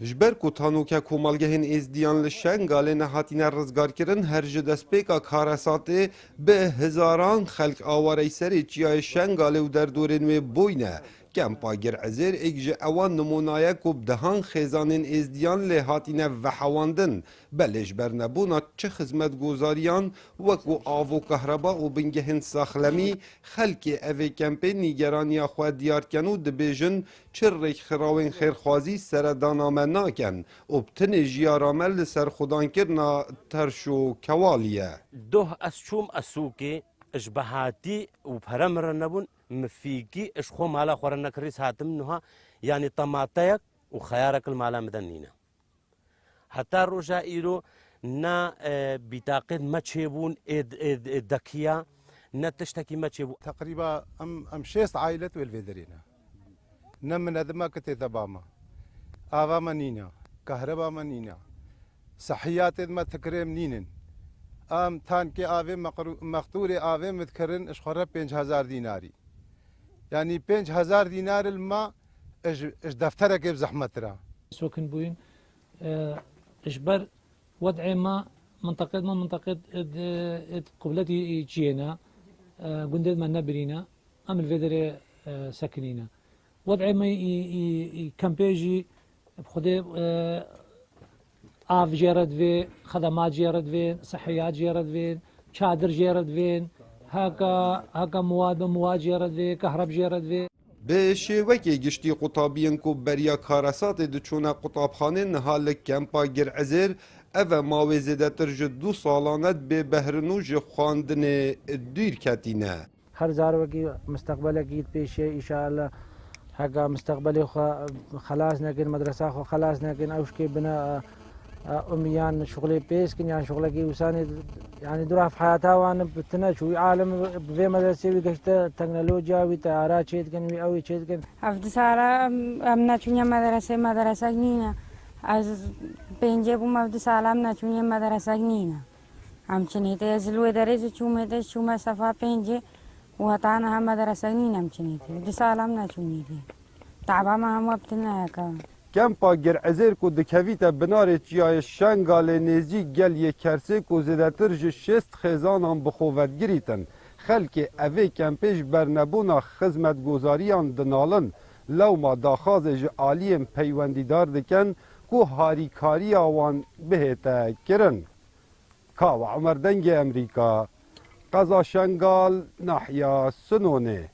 جبر کو تانوکه کومالگهین ازدیان لشنگال نهاتین رزگارکرن هر جدسپیکا کارساته به هزاران خلق آواره سری چیای شنگال و در دورن و بوینه کمپا گرعزر اگج اوان نمونایه کب دهان خیزانین ازدیان لحاتین وحواندن بلش برنبونا چه خدمت گوزاریان وکو آو و کهربا و بنگهن ساخلمی خلق اوه کمپی نیگرانی خواه دیار کنو دبیجن چه ریک خراوین خیرخوازی سردانامه ناکن و بتن جیارامل سر خودان کرنا ترشو کوالیه دوه اسچوم اسوکی اشبهاتی و پرمر نبون مفيقي اشخو مالا خورنا كريس هاتم نها يعني طماطيك وخيارك المالا مدنينا حتى روجا إيرو نا بتاقد ما تشيبون الدكيا نا تشتكي ما تشيبون تقريبا ام شيست عائلة والفيدرينا نم ندما كتي تباما آوا منينا كهرباء منينا صحيات ما تكريم نينن ام تان كي آوي مقتول آوي مذكرن اشخورة 5000 ديناري يعني 5000 دينار الماء اش دفترك بزحمة را سوكن بوين اجبر وضع ما منطقة قبلتي جينا قندد ما نبرينا ام الفيدر ساكنينا وضع ما كامبيجي بخدي آف جيرد فين خدمات جيرد فين صحيات جيرد فين شادر جيرد فين هاكا مواد جيرد فين كهرب جيرد فين به شیوکی گشتی قطابین کو بریا کارسات دچونه قطابخانه نهال کمپا گرعزر او ماوزده ترج 2 سالانت به بهرنوج خواندن دیر کتینه هر زاروکی مستقبل اکید پیشه ایشالله هاكا مستقبلي خلاص نكن مدرسة خلاص نكن أوشكي بنا أميان شغلي بيسكن يعني شغلي وساني يعني درا في حياتها وأنا بتنشوي عالم في مدرسة ويكشت تكنولوجيا وتعارات شيء كان ويأوي شيء كان. أفضل سارة أمنا شوني مدرسة جنينة از بينجي بوم أفضل سارة أمنا شوني مدرسة جنينة. هم شنيته أزلوا درس شومة شومة صفا بينجي وهتانا هم مدرسة جنينة هم شنيته أفضل سارة أمنا شونيته. تعبا ما هم وقتنا كمان. کمپا گرعزر کو دکویت بنار چیای شنگال نزی گل یکرسه کو زدتر جشست خزانان بخوت گریتن خلک اوه کمپش برنبونا خدمت گذاریان دنالن لو ما داخاز عالیم پیوندیدار دکن کو هاریکاری آوان بهتا کرن کاو عمر دنگ امریکا قضا شنگال ناحیه سنونه